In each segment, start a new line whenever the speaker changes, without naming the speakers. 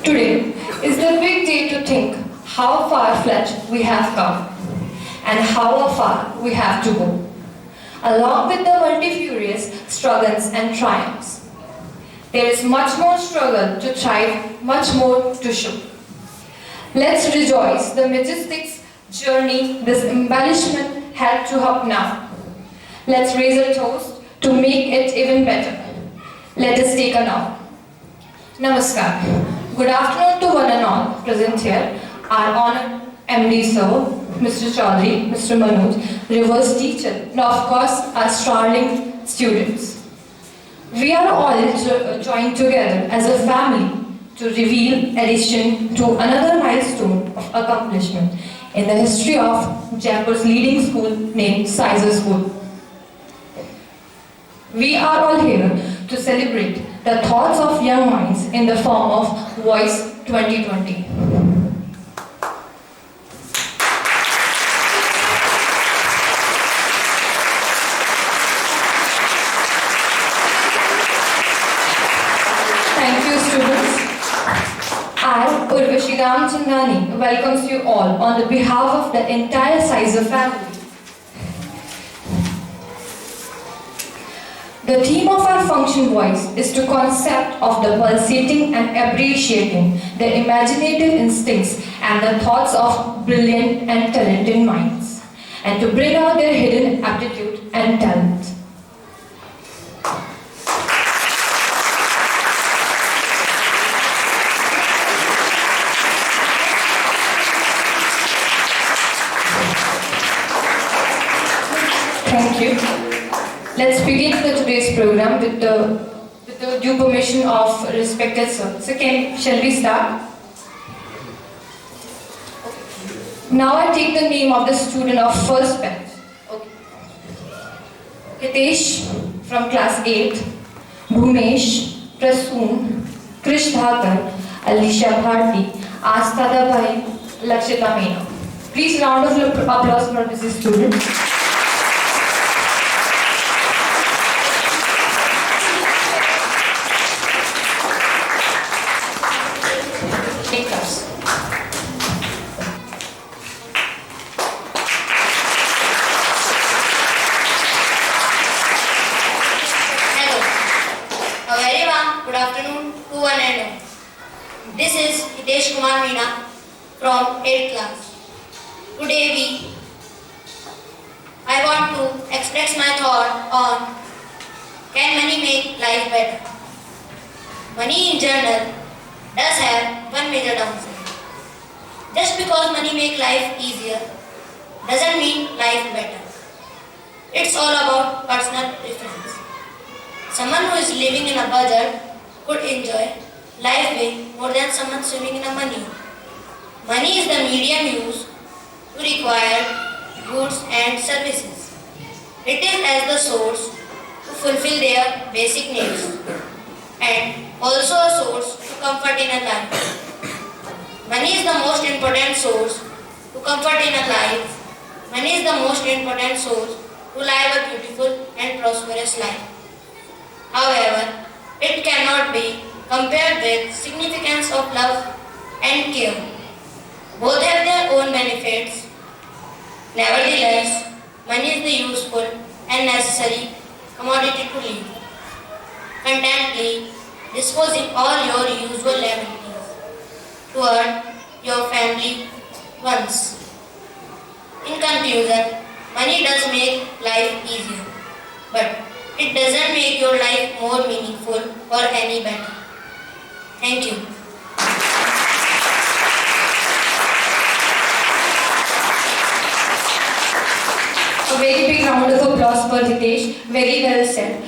Today is the big day to think how far-fetched we have come and how far we have to go, along with the multifarious struggles and triumphs. There is much more struggle to thrive, much more to show. Let's rejoice the majestic journey this embellishment had to up now. Let's raise a toast to make it even better. Let us take a now. Namaskar. Good afternoon to one and all present here. Our honored MD Sir, Mr. Chaudhary, Mr. Manoj, reverse teacher, and of course our starling students. We are all joined together as a family to reveal addition to another milestone of accomplishment in the history of Jaipur's leading school named Sizar School. We are all here to celebrate the thoughts of young minds in the form of Voice-2020. Thank you, students. I, Urvashi Ramchandani, welcomes you all on the behalf of the entire Sizar family. The theme of our function Voice is to concept of the pulsating and appreciating the imaginative instincts and the thoughts of brilliant and talented minds, and to bring out their hidden aptitude and talent. Thank you. Let's begin today's program with the due permission of respected sir. So shall we start? Now I take the name of the student of first bench. Okay. Hitesh from class 8, Bhumesh, Prasoon, Krish Dhakar, Alisha Bharti, Astha Dabhai, Lakshita Meena. Please round of applause for this student.
Good afternoon to one and all. This is Hitesh Kumar Meena from 8th class. Today I want to express my thought on can money make life better? Money in general does have one major downside. Just because money makes life easier doesn't mean life better. It's all about personal preference. Someone who is living in a budget could enjoy life way more than someone swimming in a money. Money is the medium used to require goods and services. It is as the source to fulfill their basic needs and also a source to comfort in a life. Money is the most important source to comfort in a life. Money is the most important source to live a beautiful and prosperous life. However, it cannot be compared with significance of love and care. Both have their own benefits. Nevertheless, money is the useful and necessary commodity to live. Contently disposing all your usual liabilities toward your family wants. In conclusion, money does make life easier, but it doesn't make your life more meaningful or any better. Thank you.
A very big round of applause for Hitesh. Very well said.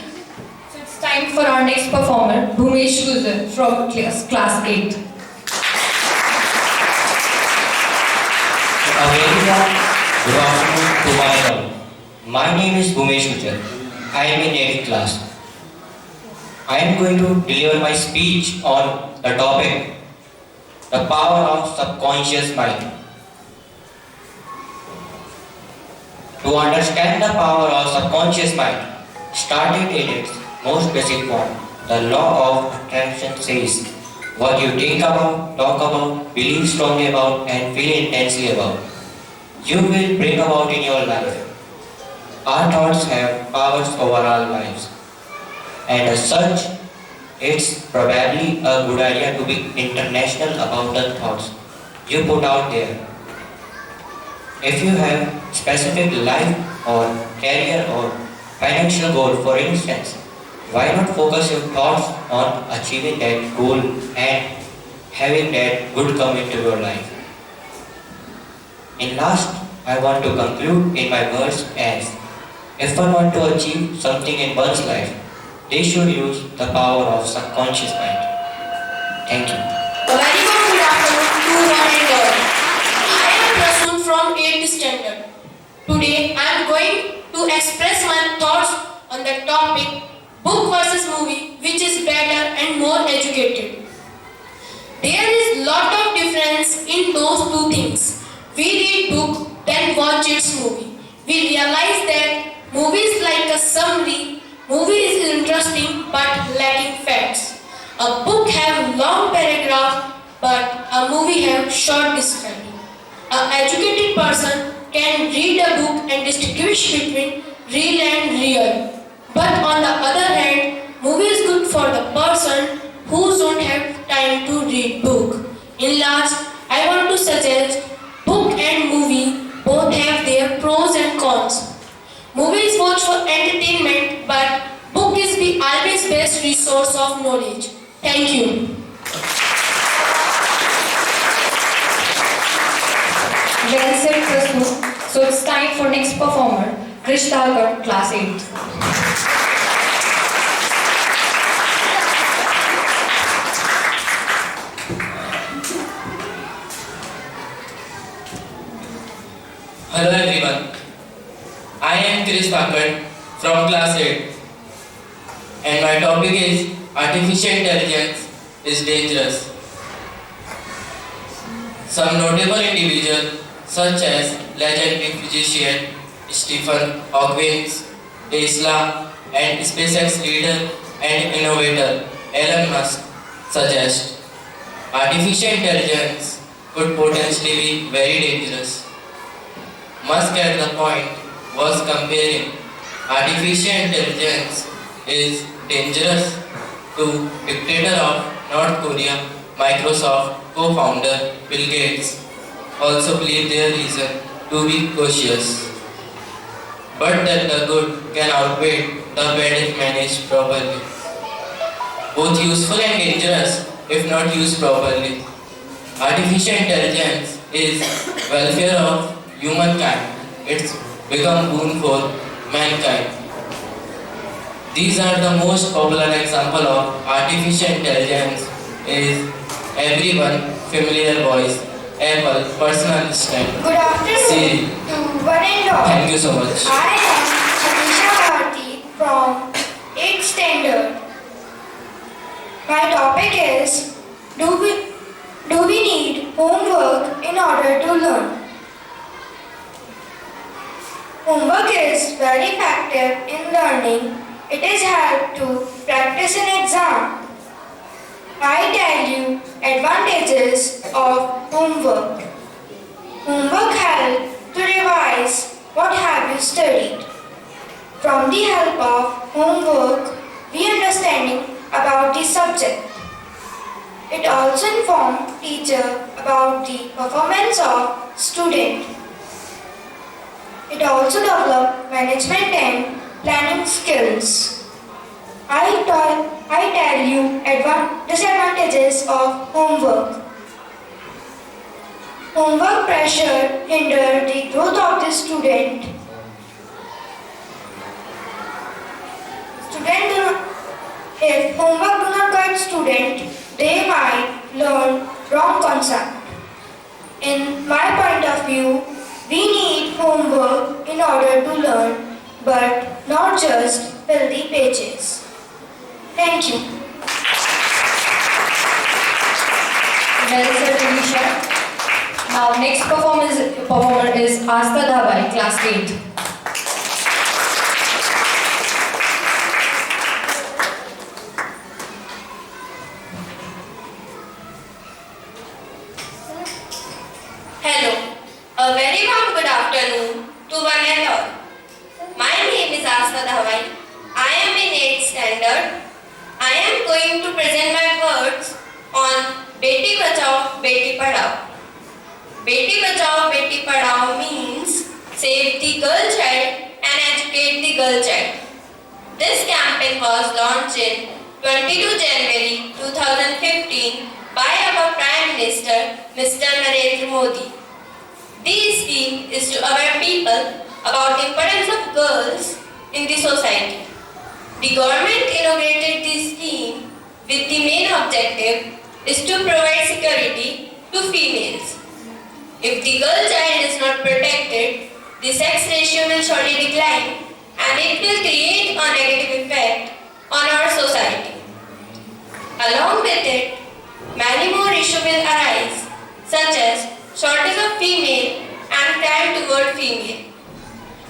So it's time for our next performer, Bhumesh Guzar from class 8.
A very warm good afternoon to one and all. My name is Bhumesh Gujjar. I am in 8th class. I am going to deliver my speech on the topic, the power of subconscious mind. To understand the power of subconscious mind, started in its most basic form, the law of attraction says, what you think about, talk about, believe strongly about, and feel intensely about, you will bring about in your life. Our thoughts have powers over our lives, and as such, it's probably a good idea to be international about the thoughts you put out there. If you have specific life or career or financial goal, for instance, why not focus your thoughts on achieving that goal and having that good come into your life? In last, I want to conclude in my words as if one want to achieve something in one's life, they should use the power of subconscious mind. Thank you.
A very good afternoon to one and all. I am Prasoon from 8th standard. Today I am going to express my thoughts on the topic book versus movie, which is better and more educated. There is lot of difference in those two things. We read book, then watch its movie. We realize that movie is like a summary. Movie is interesting but lacking facts. A book have long paragraph but a movie have short description. An educated person can read a book and distinguish between real and real. But on the other hand, movie is good for the person who don't have time to read book. In last, I want to suggest book and movie both have their pros and cons. Movies watch for entertainment, but book is the always best resource of knowledge. Thank you.
Well said, Prasnu. So it's time for next performer, Krish Thalkar, Class 8.
Hello everyone. I am Krish Thalkar from Class 8 and my topic is Artificial Intelligence is Dangerous. Some notable individuals such as legendary physician Stephen Hawking, Tesla and SpaceX leader and innovator Elon Musk suggest artificial intelligence could potentially be very dangerous. Musk at the point was comparing artificial intelligence is dangerous to dictator of North Korea, Microsoft co-founder Bill Gates also believe their reason to be cautious. But that the good can outweigh the bad if managed properly. Both useful and dangerous if not used properly. Artificial intelligence is welfare of humankind. It's become boon for mankind. These are the most popular example of artificial intelligence is everyone familiar voice, Apple, personal assistant,
Good afternoon
Siri.
to one and all.
Thank you so much.
I am Anisha Bharti from 8th standard. My topic is do we need homework in order to learn? Homework is very effective in learning. It is help to practice in exam. I tell you advantages of homework. Homework helps to revise what have you studied. From the help of homework, we understanding about the subject. It also informs teacher about the performance of student. It also develops management and planning skills. I tell you disadvantages of homework. Homework pressure hinder the growth of the student. If homework do not guide student, they might learn wrong concept. In my point of view, we need homework in order to learn, but not just fill the pages. Thank you.
Well said, Anisha. Now, next performer is Asta Dhabai, Class 8.
very warm good afternoon to one and all. My name is Asna Dhawai. I am in 8th standard. I am going to present my words on Beti Bachao, Beti Padhao. Beti Bachao, Beti Padhao means save the girl child and educate the girl child. This campaign was launched in 22 January 2015 by our Prime Minister, Mr. Narendra Modi. This scheme is to aware people about the importance of girls in the society. The government inaugurated this scheme with the main objective is to provide security to females. If the girl child is not protected, the sex ratio will surely decline and it will create a negative effect on our society. Along with it, many more issues will arise, such as shortage of female and crime toward female.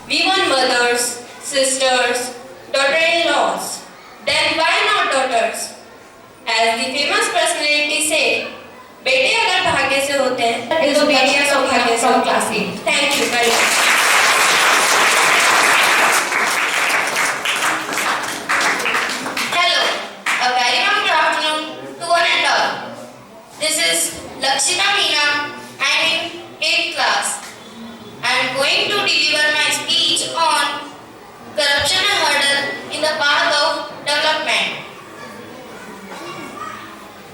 We want mothers, sisters, daughter-in-laws. Then why not daughters? As the famous personality said, बेटे अगर भाग्य से होते हैं तो बेटियां सौभाग्य से
from class 8.
Thank you very much. Hello, a very warm good afternoon to one and all. This is Lakshita Meena. I am in 8th class. I am going to deliver my speech on corruption and hurdle in the path of development.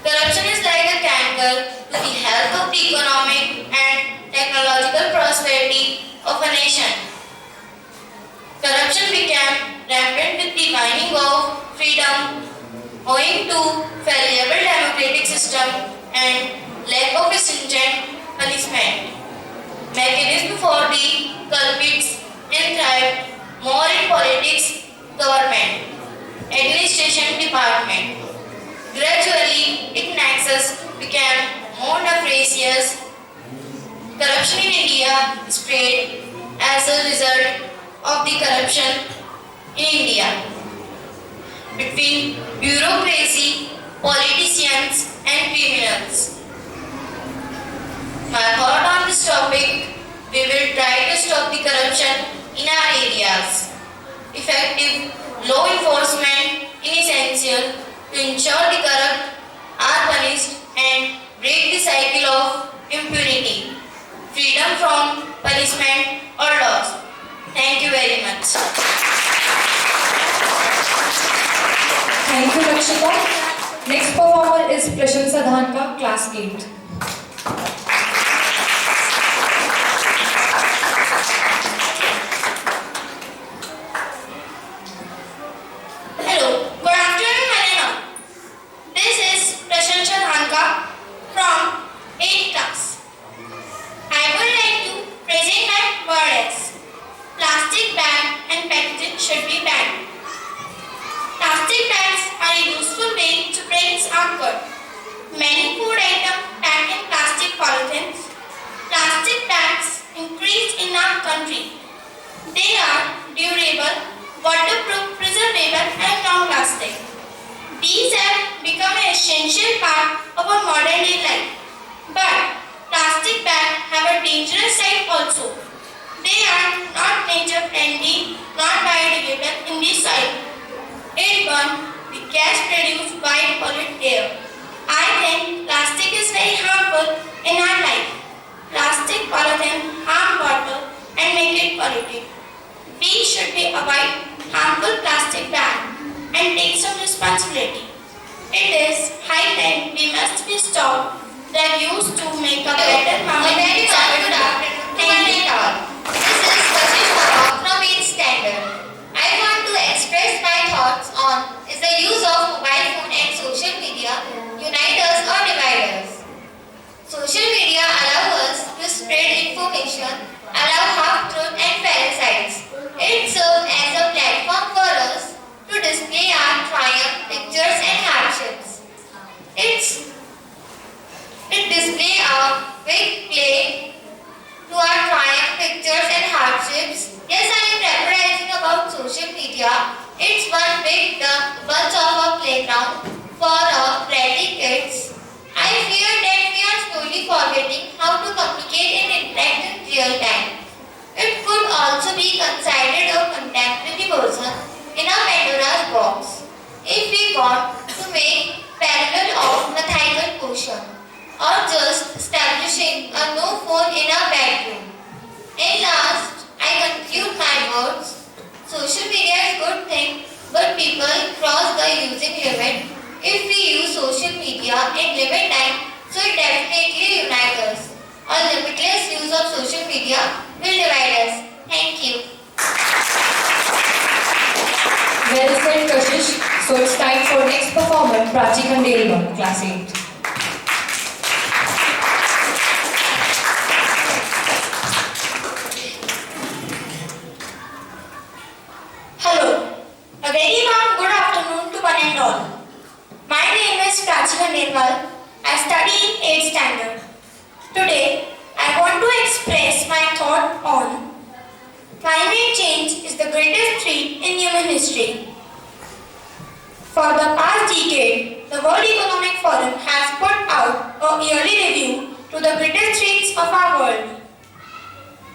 Corruption is like a canker to the health of the economic and technological prosperity of a nation. Corruption became rampant with the waning of freedom owing to fallible democratic system and lack of stringent punishment. Mechanism for the culprits thrived more in politics, government, administration department. Gradually, its nexus became more nefarious. Corruption in India spread as a result of the corruption in India between bureaucracy, politicians, and criminals. My thought on this topic, we will try to stop the corruption in our areas. Effective law enforcement is essential to ensure the corrupt are punished and break the cycle of impunity, freedom from punishment or loss. Thank you very much.
Thank you, Lakshita. Next performer is Prashansa Dhanka, class 8.
Hello, good afternoon, Helena. This is Prashansa Dhanka from 8th class. I would like to present my words. Plastic bag and packaging should be banned. Plastic bags are a useful way to bring comfort. Many food items packed in plastic polythenes. Plastic bags increased in our country. They are durable, waterproof, preservable and long-lasting. These have become an essential part of our modern day life. But plastic bags have a dangerous side also. They are not nature friendly, not biodegradable in this soil. It burns the gas produced by polluted air. I think plastic is very harmful in our life. Plastic pollutants harm water and make it polluted. We should be avoid harmful plastic bags and take some responsibility. It is high time we must be stopped that used to make a better moment. Very good afternoon to one and all. This is Kashish from 8th standard. I want to express my thoughts on is the use of mobile phone and social media unite us or divide us. Social media allow us to spread information, allow half-truth and parasites. It serves as a platform for us to display our triumph, pictures and hardships. It display our quick play to our triumph, pictures and hardships. Yes, I am referencing about social media. It's one big bunch of a playground for pretty kids. I fear that we are slowly forgetting how to communicate and interact in real time. be considered a contemporary version in a Pandora's box if we want to make parallel of mathematical quotient or just establishing a no phone in a bedroom. And last, I conclude my words. Social media is a good thing, but people cross the using limit if we use social media in limit time, so it definitely unites us. A limitless use of social media will divide us. Thank you.
Well said, Kashish. So it's time for next performer, Prachi Khandelwal, Class 8.
Hello. A very warm good afternoon to one and all. My name is Prachi Khandelwal. I study in 8th standard. Today, I want to express my thought on climate change is the greatest threat in human history. For the past decade, the World Economic Forum has put out a yearly review to the greatest threats of our world.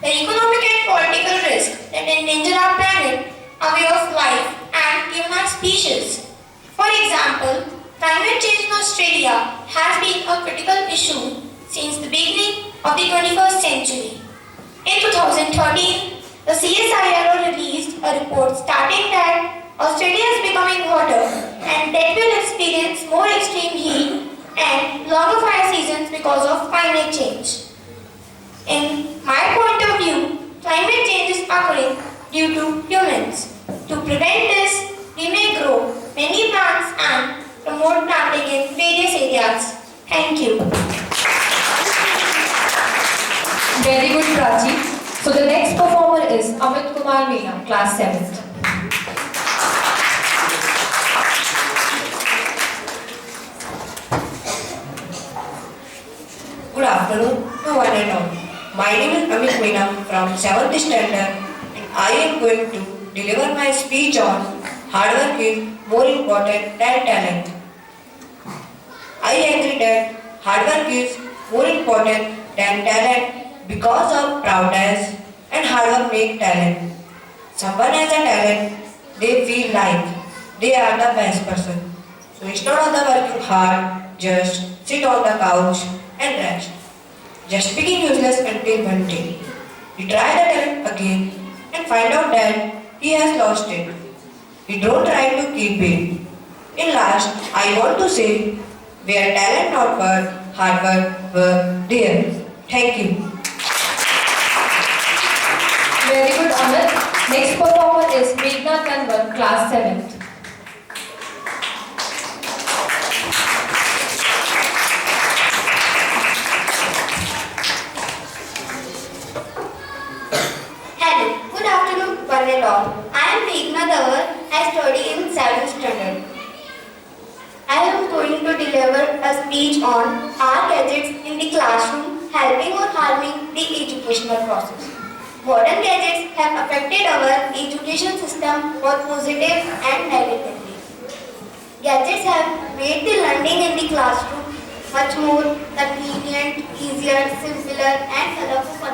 The economic and political risks that endanger our planet, our way of life, and even our species. For example, climate change in Australia has been a critical issue since the beginning of the 21st century. In 2013, the CSIRO released a report stating that Australia is becoming hotter and that will experience more extreme heat and longer fire seasons because of climate change. In my point of view, climate change is occurring due to humans. To prevent this, we may grow many plants and promote planting in various areas. Thank you.
Very good, Prachi. So the next performer is Amit Kumar Meena, Class 7th.
Good afternoon to one and all. My name is Amit Meena from 7th standard and I am going to deliver my speech on hard work is more important than talent. I agree that hard work is more important than talent because of prowess and hard work make talent. Someone has a talent, they feel like they are the best person. So instead of the working hard, just sit on the couch and rest. Just speaking useless until one day. He try the talent again and find out that he has lost it. He don't try to keep it. In last, I want to say, where talent not work, hard work were there. Thank you.
Very good, Amit. Next performer is Meghna Kanwar, Class 7th.
Hello, good afternoon, one and all. I am Meghna Kanwar. I study in 7th standard. I am going to deliver a speech on are gadgets in the classroom helping or harming the educational process. Modern gadgets have affected our education system both positive and negatively. Gadgets have made the learning in the classroom much more convenient, easier, simpler and colorful.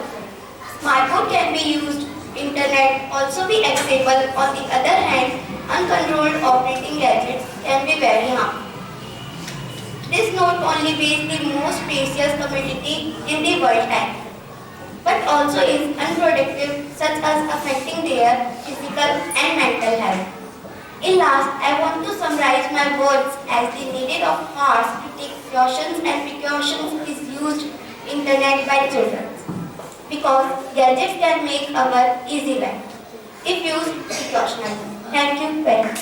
Smartphone can be used, internet also be accessible. On the other hand, uncontrolled operating gadgets can be very harmful. This not only waste the most precious commodity in the world time, but also is unproductive, such as affecting their physical and mental health. In last, I want to summarize my words as the needed of hours to take precautions is used internet by children. Because gadgets can make our easy life if used precautionally. Thank you very much.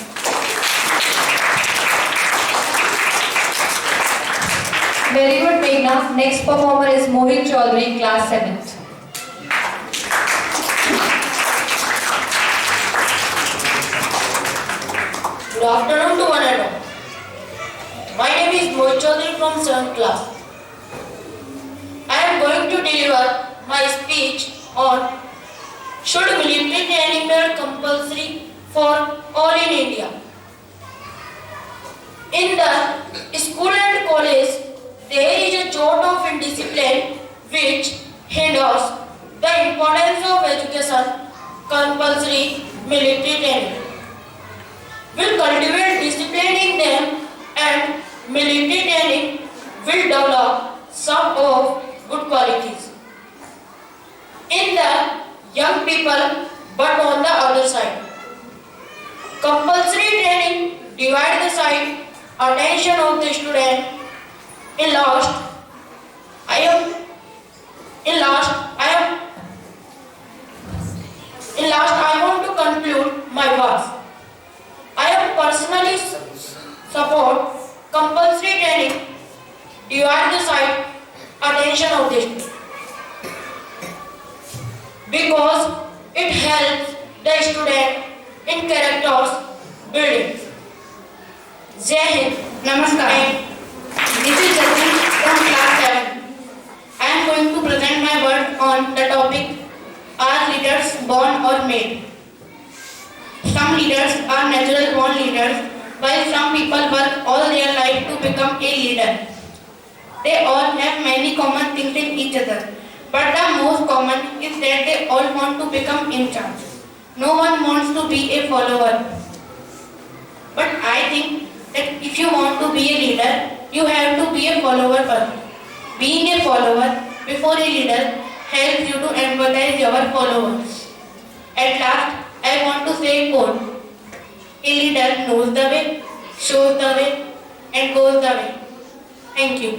Very good, Meghna. Next performer is Mohit Chaudhary, Class 7th.
Good afternoon to one and all. My name is Mohit Chaudhary from 7th class. I am going to deliver my speech on should military training be compulsory for all in India. In the school and college, there is a sort of indiscipline which hinders the importance of education compulsory military training. Will cultivate discipline in them, and military training will develop some of good qualities in the young people. But on the other side, compulsory training divide the side attention of the student. In last, I am in last I am in last I want to conclude my words. I am personally support compulsory training divide the side attention of the student because it helps the student in characters building. Jai Hind.
Namaskar. This is Jatin from class 7. I am going to present my word on the topic, are leaders born or made? Some leaders are natural born leaders, while some people work all their life to become a leader. They all have many common things in each other, but the most common is that they all want to become in charge. No one wants to be a follower. But I think that if you want to be a leader, you have to be a follower first. Being a follower before a leader helps you to empathize your followers. At last, I want to say a quote. A leader knows the way, shows the way, and goes the way. Thank you.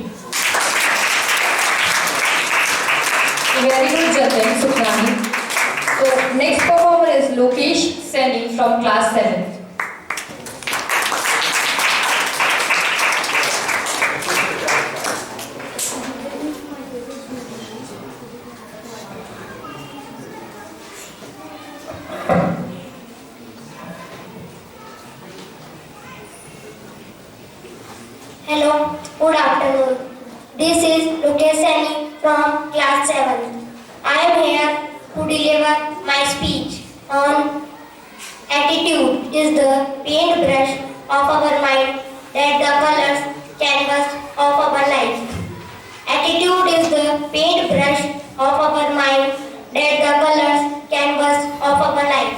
Very good, Jatin Sukrani. So, next performer is Lokesh Seni from class 7.
Hello, good afternoon. This is Lokesh Seni from class 7. I am here to deliver my speech on attitude is the paintbrush of our mind that the colors canvas of our life. Attitude is the paintbrush of our mind that the colors canvas of our life.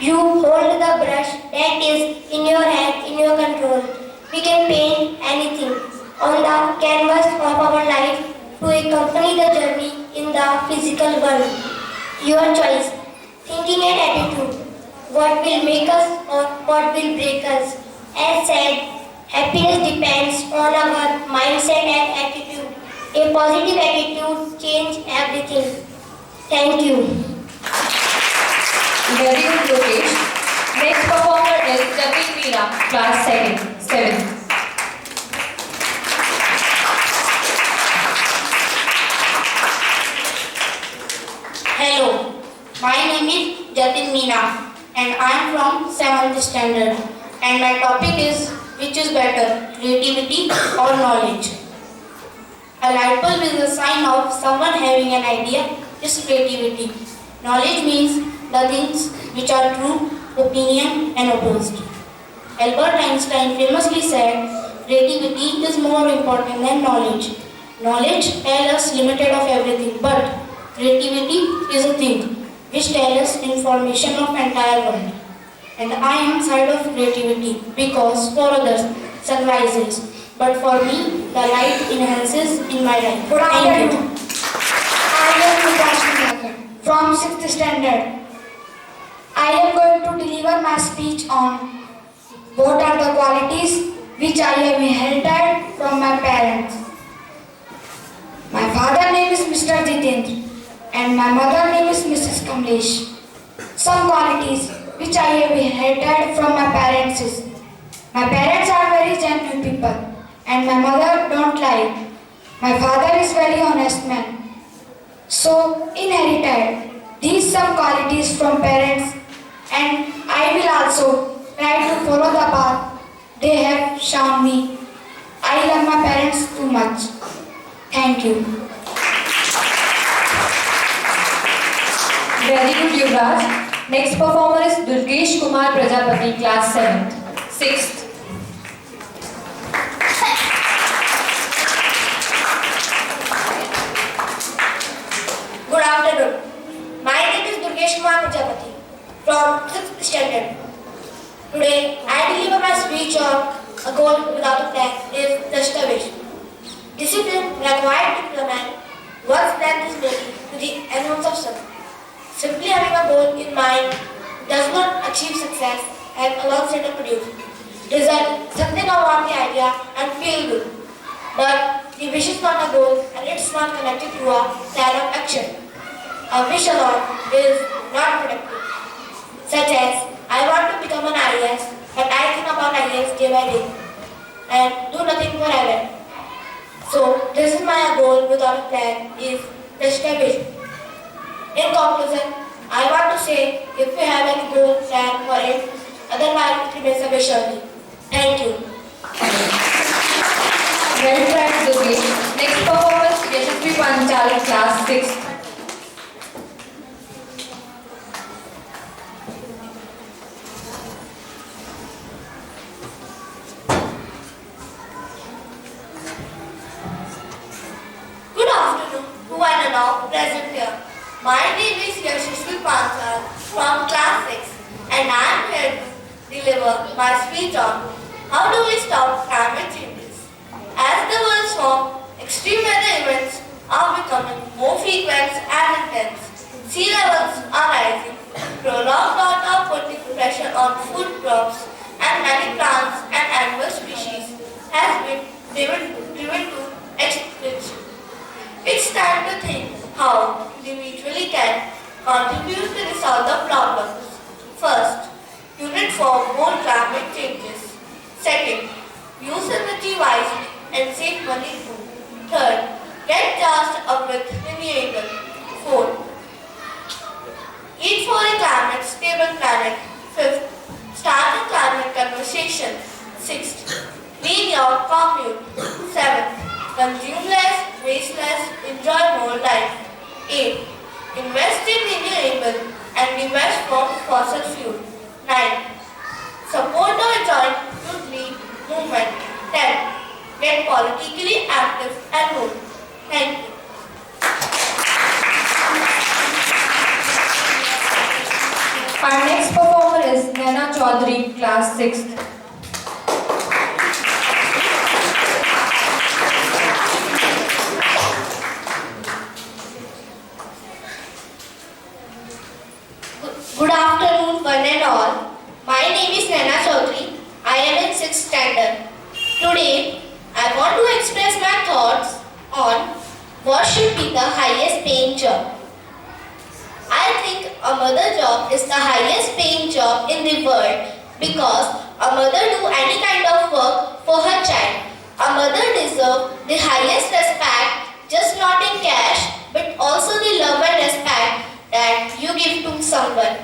You hold the brush that is in your hand, in your control. We can paint anything on the canvas of our life to accompany the journey in the physical world. Your choice, thinking and attitude, what will make us or what will break us. As said, happiness depends on our mindset and attitude. A positive attitude changes everything. Thank you.
Very good, Lokesh. Next performer is Jatin Meena, class 7.
Hello, my name is Jatin Meena and I am from 7th standard, and my topic is, which is better, creativity or knowledge? A light bulb is a sign of someone having an idea is creativity. Knowledge means the things which are true, opinion and opposed. Albert Einstein famously said, creativity is more important than knowledge. Knowledge tells us limited of everything, but creativity is a thing which tells us information of entire world. And I am side of creativity because for others sunrises, but for me the light enhances in my life.
Good
Thank you.
afternoon. I am Vikas from 6th standard. I am going to deliver my speech on what are the qualities which I have inherited from my parents. My father name is Mr. Jitendra and my mother name is Mrs. Kamlesh. Some qualities which I have inherited from my parents is, my parents are very genuine people and my mother don't lie. My father is very honest man. So inherited these some qualities from parents, and I will also try to follow the path they have shown me. I love my parents too much. Thank you.
Very good, Yuvraj. Next performer is Durgesh Kumar Prajapati, class 6th.
Good afternoon. My name is Durgesh Kumar Prajapati. from 6th standard. Today, I deliver my speech on a goal without a plan is just a wish. Discipline required to implement one's plan is ready to the enhance of success. Simply having a goal in mind does not achieve success and alongside to produce. Result something about the idea and feel good. But the wish is not a goal and it's not connected to a plan of action. A wish alone is not productive. Such as, I want to become an IAS, but I think about IAS day by day and do nothing forever. So, this is my goal without a plan is just a vision. In conclusion, I want to say if we have any goal plan for it, otherwise it remains a wish only. Thank you.
Well tried, Dubi. Next performance, Yashasvi Panchal, class 6.
Good afternoon to one and all present here. My name is Yashasvi Panchal from class 6 and I am here to deliver my speech on how do we stop climate changes. As the world's warm, extreme weather events are becoming more frequent and intense. Sea levels are rising, prolonged drought are putting pressure on food crops and many plants and animal species has been driven to extinction. It's time to think how individually can contribute to resolve the problems. First, unit for more climate changes. Second, use energy wisely and save money too. Third, get charged up with renewable. Fourth, eat for a climate stable planet. Fifth, start a climate conversation. Sixth, clean your commute. Seventh, consume less, waste less, enjoy more life. 8. Invest in renewable and divest from fossil fuel. 9. Support or join youth league movement. 10. Get politically active and vote. Thank you.
Our next performer is Naina Chaudhary, class 6th.
Good afternoon, one and all. My name is Naina Chaudhary. I am in 6th standard. Today, I want to express my thoughts on what should be the highest paying job. I think a mother job is the highest paying job in the world because a mother do any kind of work for her child. A mother deserves the highest respect, just not in cash, but also the love and respect that you give to someone.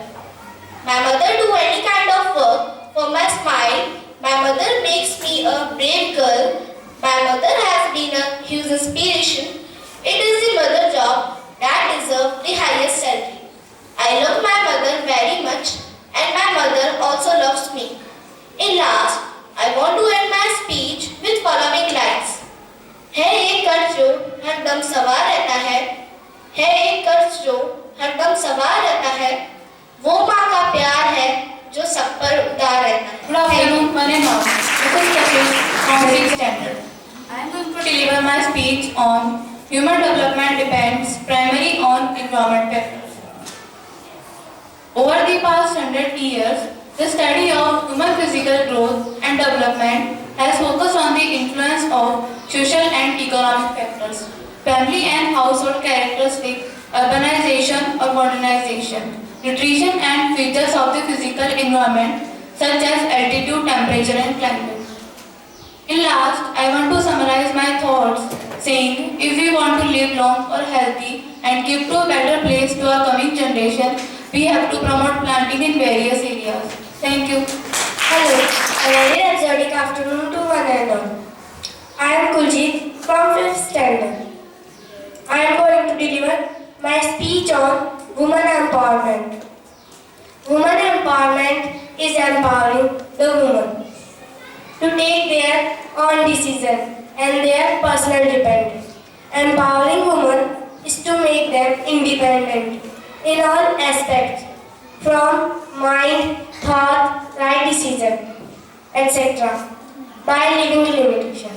My mother do any kind of work for my smile. My mother makes me a brave girl. My mother has been a huge inspiration. It is the mother job that deserves the highest salary. I love my mother very much and my mother also loves me. In last, I want to end my speech with following lines. है एक कर्ज जो हरदम सवार रहता है एक कर्ज जो हरदम सवार रहता है, वो माँ का प्यार है जो सब पर उतार रहता है.
Good afternoon, one and all. This is Kapish from 6th standard. I am going to deliver my speech on human development depends primarily on environment factors. Over the past 100 years, the study of human physical growth and development has focused on the influence of social and economic factors, family and household characteristics, urbanization or modernization, nutrition and features of the physical environment such as altitude, temperature and climate. In last, I want to summarize my thoughts saying if we want to live long or healthy and give to a better place to our coming generation, we have to promote planting in various areas. Thank you.
Hello, a very exotic afternoon to one and all. I am Kuljit from 5th standard. I am going to deliver my speech on women empowerment. Women empowerment is empowering the women to take their own decision and their personal dependence. Empowering women is to make them independent in all aspects. from mind, thought, right decision, etc. by living in limitation.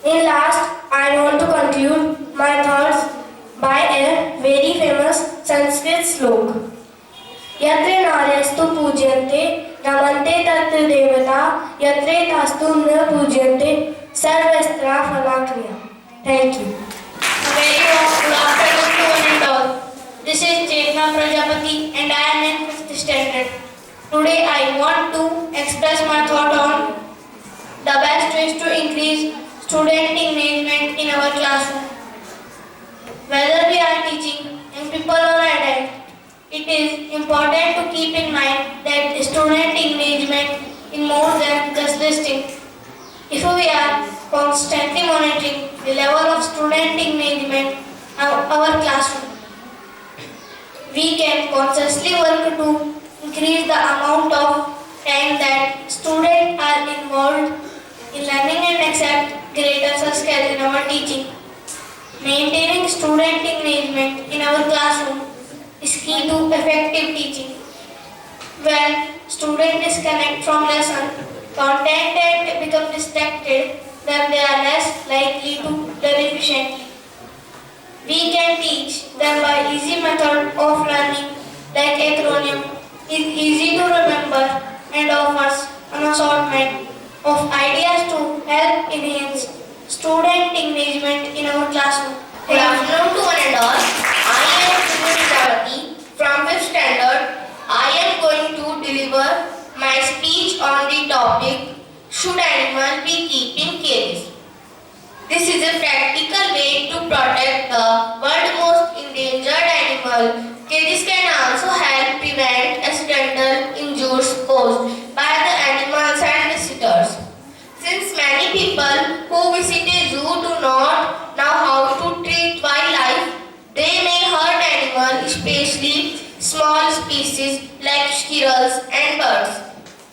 In last, I want to conclude my thoughts by a very famous Sanskrit slok. Yatre naryastu pujyante ramante tat devata yatre tastu na pujyante sarvastra phalakriya. Thank you.
A very warm good afternoon to one and all. This is Chetna Prajapati and I am in 5th standard. Today I want to express my thought on the best ways to increase student engagement in our classroom. Whether we are teaching young people or adults, it is important to keep in mind that student engagement is more than just listening. If we are constantly monitoring the level of student engagement in our classroom, we can consciously work to increase the amount of time that students are involved in learning and accept greater success in our teaching. Maintaining student engagement in our classroom is key to effective teaching. When students disconnect from lesson content and become distracted, then they are less likely to learn efficiently. We can teach them by easy method of learning like acronym is easy to remember and offers an assortment of ideas to help enhance student engagement in our classroom.
Good afternoon to one and all. I am Prajapati from 5th standard. I am going to deliver my speech on the topic, should animals be kept in cages? This is a practical way to protect the world's most endangered animal. Cages can also help prevent accidental injuries caused by the animals and visitors. Since many people who visit a zoo do not know how to treat wildlife, they may hurt animals, especially small species like squirrels and birds.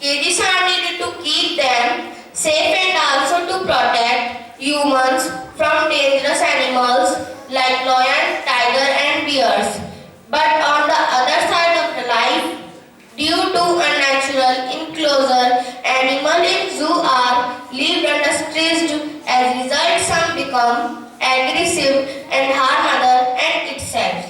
Cages are needed to keep them safe and also to protect humans from dangerous animals like lion, tiger and bears. But on the other side of the life, due to unnatural enclosure, animals in zoo are left unstressed. As a result, some become aggressive and harm others and itself.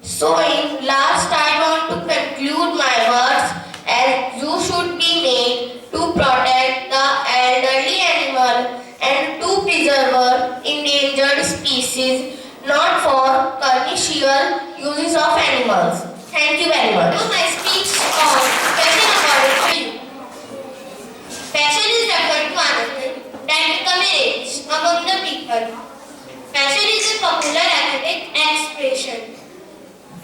So in last, I want to conclude my words as zoo should be made to protect the elderly animal and to preserve endangered species, not for commercial uses of animals. Thank you very much. Now my speech on fashion according to you. Fashion is referred to anything that becomes a rage among the people. Fashion is a popular aesthetic expression.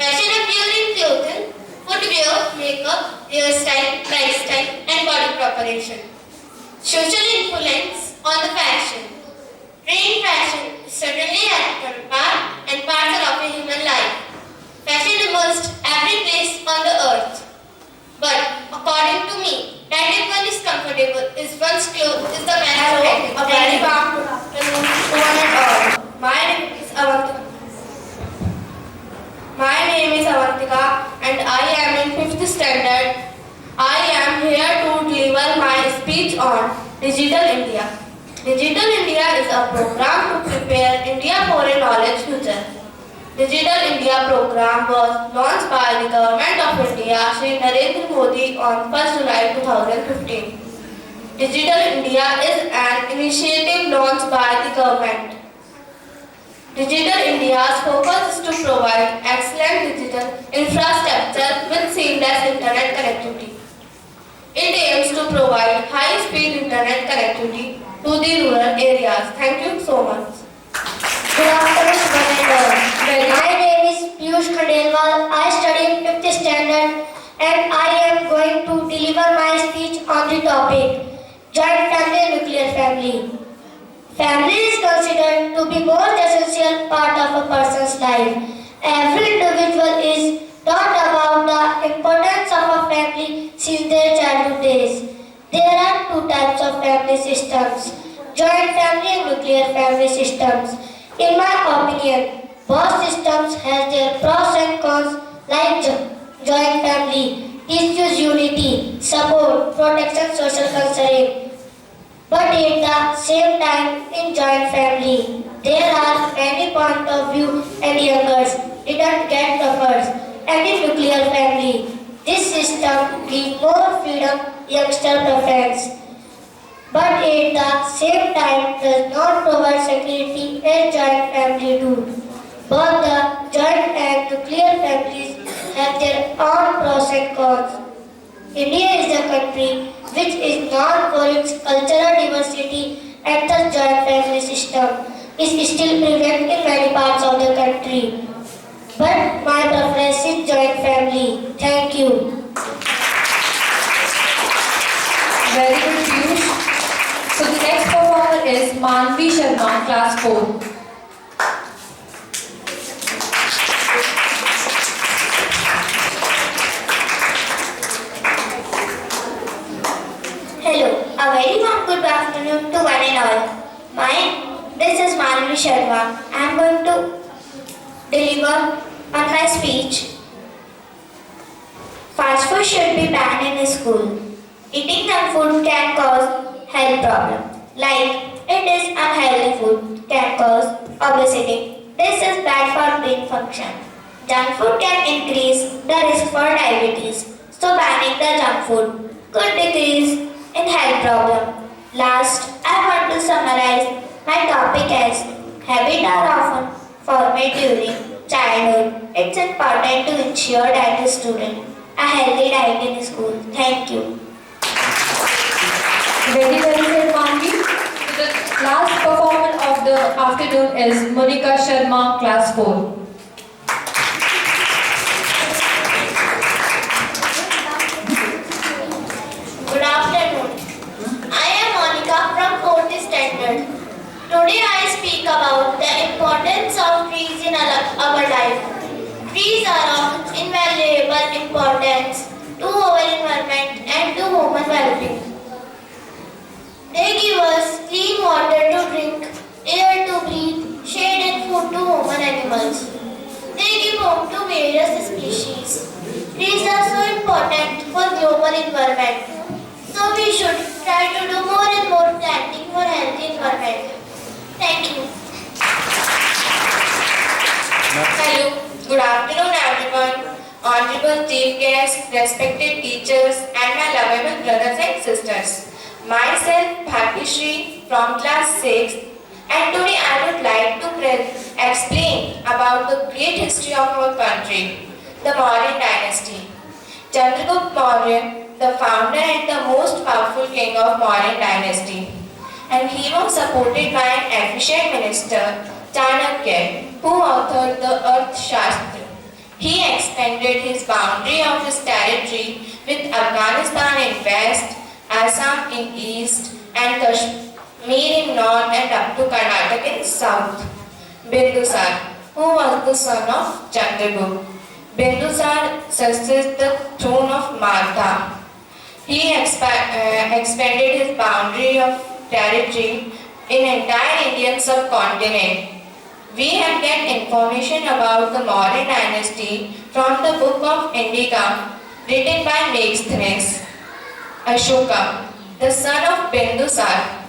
Fashion appears in clothing, footwear, makeup, hairstyle, lifestyle, and body preparation. Social influence on the fashion. Trend fashion is certainly an part and parcel of a human life. Fashion emerged every place on the earth. But according to me, that if one is comfortable, is one's clothes is the best practice.
A very warm good afternoon to one and all. My name is Avantika and I am in 5th standard. I am here to deliver my speech on Digital India. Digital India is a program to prepare India for a knowledge future. Digital India program was launched by the Government of India, Shri Narendra Modi on 1st July 2015. Digital India is an initiative launched by the government. Digital India's focus is to provide excellent digital infrastructure with seamless internet connectivity. It aims to provide high-speed internet connectivity to the rural areas. Thank you so much.
Good afternoon, my name is Piyush Khandelwal. I study in 5th standard and I am going to deliver my speech on the topic Joint Family and Nuclear Family. Family is considered to be most essential part of a person's life. Every individual is taught about the importance of a family since their childhood days. There are two types of family systems, joint family and nuclear family systems. In my opinion, both systems have their pros and cons. Like joint joint family teaches unity, support, protection, social concern. But at the same time, in joint family, there are many point of view and youngers didn't get preferred. And in nuclear family, this system gives more freedom youngster preference. But at the same time does not provide security as joint family do. Both the joint and nuclear families have their own pros and cons. India is a country which is known for its cultural diversity and the joint family system is still prevalent in many parts of the country. But my preference is joint family. Thank you.
Very good, Piyush. So the next performer is Manvi Sharma, class 4.
Hello, a very warm good afternoon to one and all. This is Manvi Sharma. I am going to deliver on my speech. Fast food should be banned in school. Eating junk food can cause health problems. Like it is unhealthy food can cause obesity. This is bad for brain function. Junk food can increase the risk for diabetes. So banning the junk food could decrease in health problem. Last, I want to summarize my topic as habits are often formed during childhood. It's important to ensure that the student a healthy diet in school. Thank you.
Very well said, Manvi. So the last performer of the afternoon is Monica Sharma, class 4.
Good afternoon. I am Monica from 4th standard. Today I speak about the importance of trees in our life. Trees are of invaluable importance to our environment and to human well-being. They give us clean water to drink, air to breathe, shade and food to human animals. They give home to various species. Trees are so important for global environment. So we should try to do more and more planting for healthy environment. Thank you.
Hello, good afternoon everyone. Honorable Chief Guests, respected teachers and my lovable brothers and sisters. Myself, Bharti Shri from class 6, and today I would like to explain about the great history of our country, the Maurya dynasty. Chandragupta Maurya, the founder and the most powerful king of Maurya dynasty, and he was supported by an efficient minister, Chanakya, who authored the Earth Shastra. He expanded his boundary of his territory with Afghanistan in west, Assam in east, and Kashmir in north and up to Karnataka in south. Bindusar, who was the son of Chandragupta. Bindusar succeeded the throne of Martha. He expanded his boundary of territory in entire Indian subcontinent. We have get information about the Maurya dynasty from the book of Indica written by Megasthenes. Ashoka, the son of Bindusar.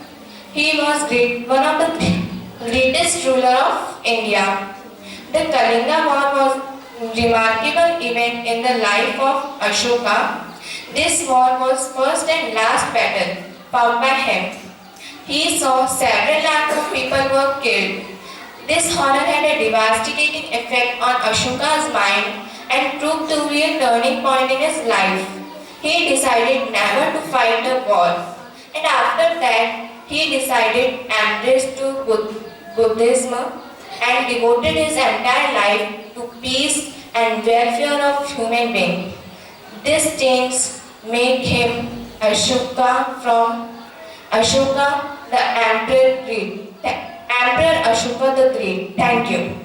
He was one of the greatest ruler of India. The Kalinga War was a remarkable event in the life of Ashoka. This war was first and last battle fought by him. He saw several lakhs of people were killed. This horror had a devastating effect on Ashoka's mind and proved to be a turning point in his life. He decided never to fight a war, and after that he decided embrace to Buddhism and devoted his entire life to peace and welfare of human beings. This change made him Ashoka from Ashoka the Emperor Great. Emperor Ashoka the Great. Thank you.